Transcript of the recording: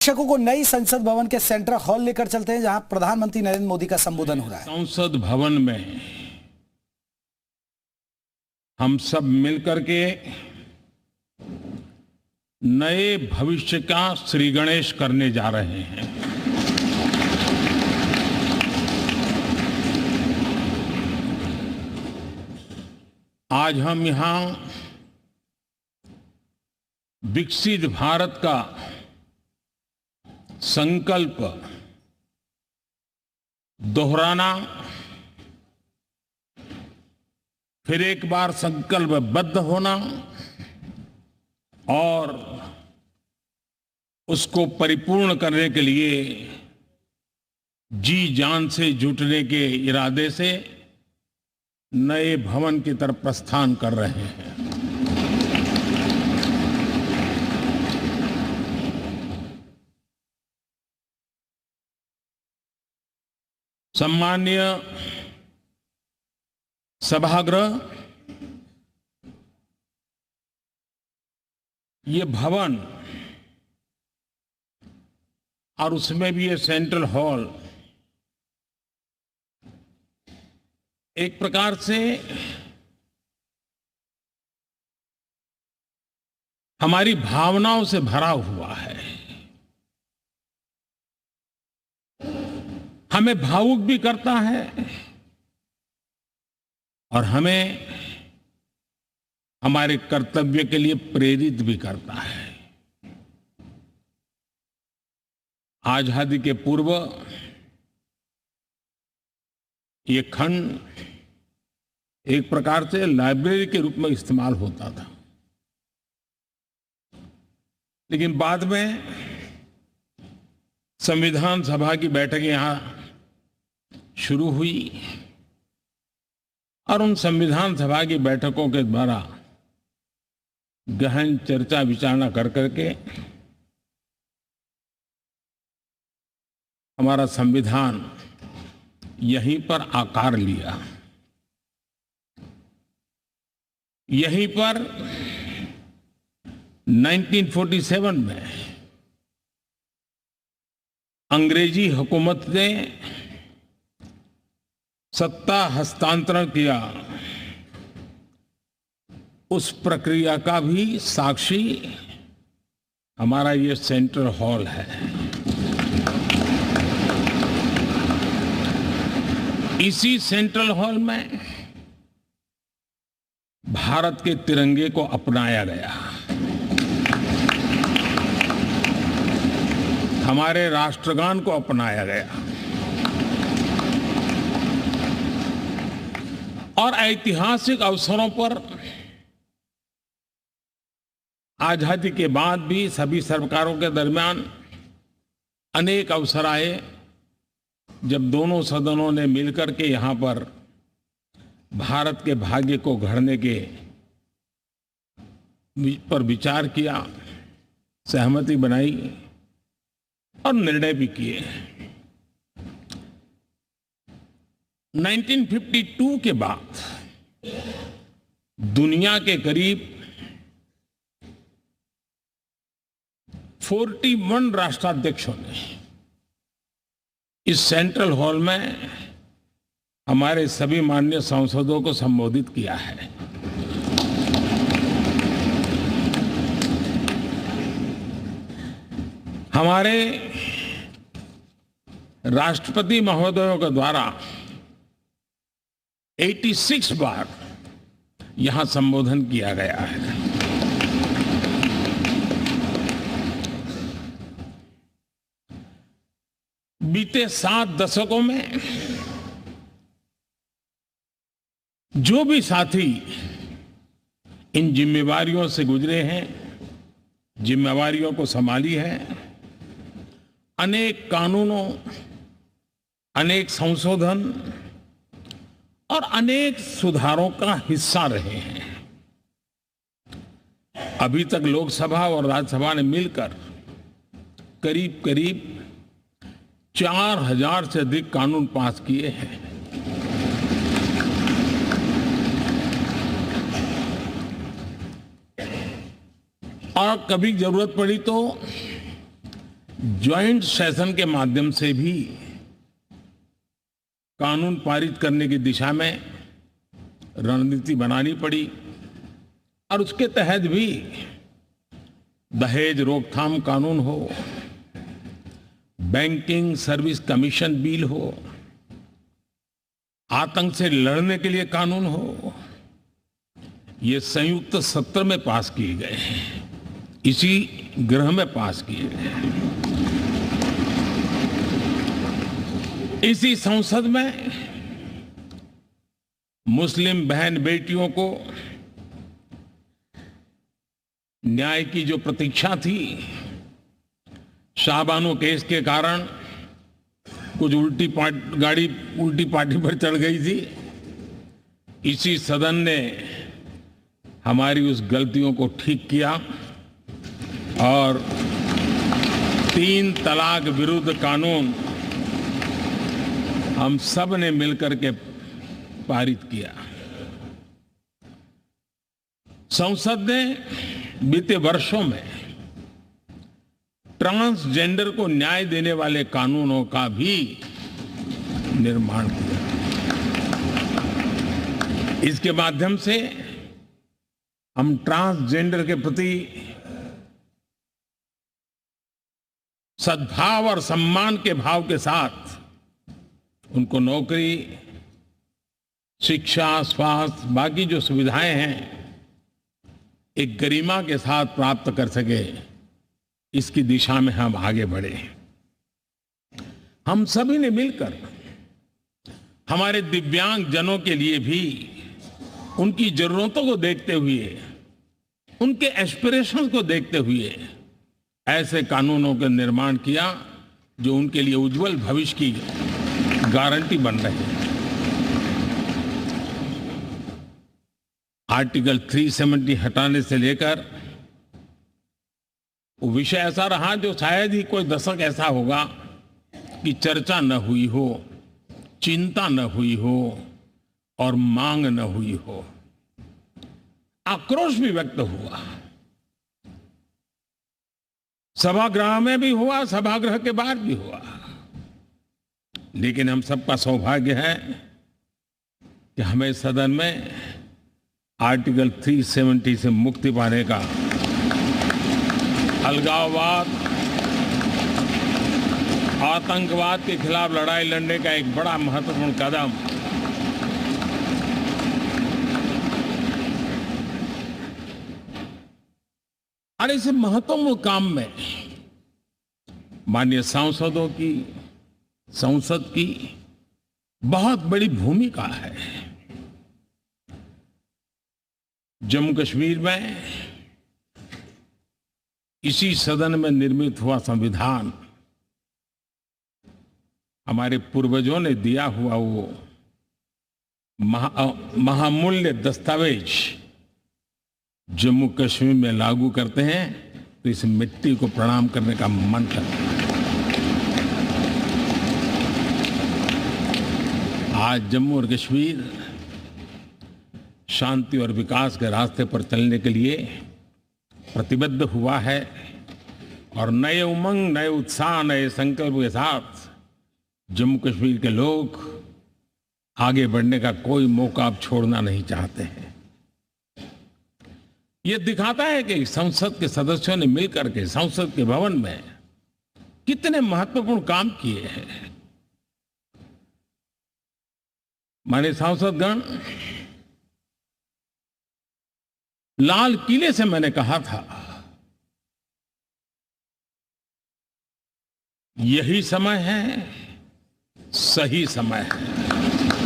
दर्शकों को नई संसद भवन के सेंट्रल हॉल लेकर चलते हैं जहां प्रधानमंत्री नरेंद्र मोदी का संबोधन हो रहा है। संसद भवन में हम सब मिलकर के नए भविष्य का श्री गणेश करने जा रहे हैं। आज हम यहां विकसित भारत का संकल्प दोहराना, फिर एक बार संकल्पबद्ध होना और उसको परिपूर्ण करने के लिए जी जान से जुटने के इरादे से नए भवन की तरफ प्रस्थान कर रहे हैं। सम्मान्य सभागृह, ये भवन और उसमें भी ये सेंट्रल हॉल एक प्रकार से हमारी भावनाओं से भरा हुआ है। हमें भावुक भी करता है और हमें हमारे कर्तव्य के लिए प्रेरित भी करता है। आजादी के पूर्व ये खंड एक प्रकार से लाइब्रेरी के रूप में इस्तेमाल होता था, लेकिन बाद में संविधान सभा की बैठकें यहां शुरू हुई और उन संविधान सभा की बैठकों के द्वारा गहन चर्चा विचारणा कर करके हमारा संविधान यहीं पर आकार लिया। यहीं पर 1947 में अंग्रेजी हुकूमत ने सत्ता हस्तांतरण किया, उस प्रक्रिया का भी साक्षी हमारा ये सेंट्रल हॉल है। इसी सेंट्रल हॉल में भारत के तिरंगे को अपनाया गया। हमारे राष्ट्रगान को अपनाया गया और ऐतिहासिक अवसरों पर आजादी के बाद भी सभी सरकारों के दरमियान अनेक अवसर आए जब दोनों सदनों ने मिलकर के यहां पर भारत के भाग्य को गढ़ने के पर विचार किया, सहमति बनाई और निर्णय भी किए। 1952 के बाद दुनिया के करीब 41 राष्ट्राध्यक्षों ने इस सेंट्रल हॉल में हमारे सभी माननीय सांसदों को संबोधित किया है। हमारे राष्ट्रपति महोदयों के द्वारा 86 बार यहां संबोधन किया गया है। बीते 7 दशकों में जो भी साथी इन जिम्मेवारियों से गुजरे हैं, जिम्मेवारियों को संभाली है, अनेक कानूनों, अनेक संशोधन और अनेक सुधारों का हिस्सा रहे हैं। अभी तक लोकसभा और राज्यसभा ने मिलकर करीब करीब 4000 से अधिक कानून पास किए हैं। और कभी जरूरत पड़ी तो ज्वाइंट सेशन के माध्यम से भी कानून पारित करने की दिशा में रणनीति बनानी पड़ी और उसके तहत भी दहेज रोकथाम कानून हो, बैंकिंग सर्विस कमीशन बिल हो, आतंक से लड़ने के लिए कानून हो, ये संयुक्त सत्र में पास किए गए हैं, इसी गृह में पास किए गए हैं। इसी संसद में मुस्लिम बहन बेटियों को न्याय की जो प्रतीक्षा थी, शाहबानो केस के कारण कुछ गाड़ी उल्टी पार्टी पर चढ़ गई थी, इसी सदन ने हमारी उस गलतियों को ठीक किया और 3 तलाक विरुद्ध कानून हम सब ने मिलकर के पारित किया। संसद ने बीते वर्षों में ट्रांसजेंडर को न्याय देने वाले कानूनों का भी निर्माण किया। इसके माध्यम से हम ट्रांसजेंडर के प्रति सद्भाव और सम्मान के भाव के साथ उनको नौकरी, शिक्षा, स्वास्थ्य, बाकी जो सुविधाएं हैं एक गरिमा के साथ प्राप्त कर सके, इसकी दिशा में हम आगे बढ़े। हम सभी ने मिलकर हमारे दिव्यांग जनों के लिए भी उनकी जरूरतों को देखते हुए, उनके एस्पिरेशंस को देखते हुए ऐसे कानूनों का निर्माण किया जो उनके लिए उज्जवल भविष्य की गारंटी बन रहे हैं। आर्टिकल 370 हटाने से लेकर वो विषय ऐसा रहा जो शायद ही कोई दशक ऐसा होगा कि चर्चा न हुई हो, चिंता न हुई हो और मांग न हुई हो। आक्रोश भी व्यक्त हुआ, सभागृह में भी हुआ, सभागृह के बाहर भी हुआ, लेकिन हम सबका सौभाग्य है कि हमें सदन में आर्टिकल 370 से मुक्ति पाने का, अलगाववाद, आतंकवाद के खिलाफ लड़ाई लड़ने का एक बड़ा महत्वपूर्ण कदम और इस महत्वपूर्ण काम में माननीय सांसदों की, संसद की बहुत बड़ी भूमिका है। जम्मू कश्मीर में इसी सदन में निर्मित हुआ संविधान हमारे पूर्वजों ने दिया हुआ वो महामूल्य दस्तावेज जम्मू कश्मीर में लागू करते हैं तो इस मिट्टी को प्रणाम करने का मन करता है। आज जम्मू और कश्मीर शांति और विकास के रास्ते पर चलने के लिए प्रतिबद्ध हुआ है और नए उमंग, नए उत्साह, नए संकल्प के साथ जम्मू कश्मीर के लोग आगे बढ़ने का कोई मौका अब छोड़ना नहीं चाहते हैं। ये दिखाता है कि संसद के सदस्यों ने मिलकर के संसद के भवन में कितने महत्वपूर्ण काम किए हैं। माननीय सांसदगण, लाल किले से मैंने कहा था यही समय है, सही समय है।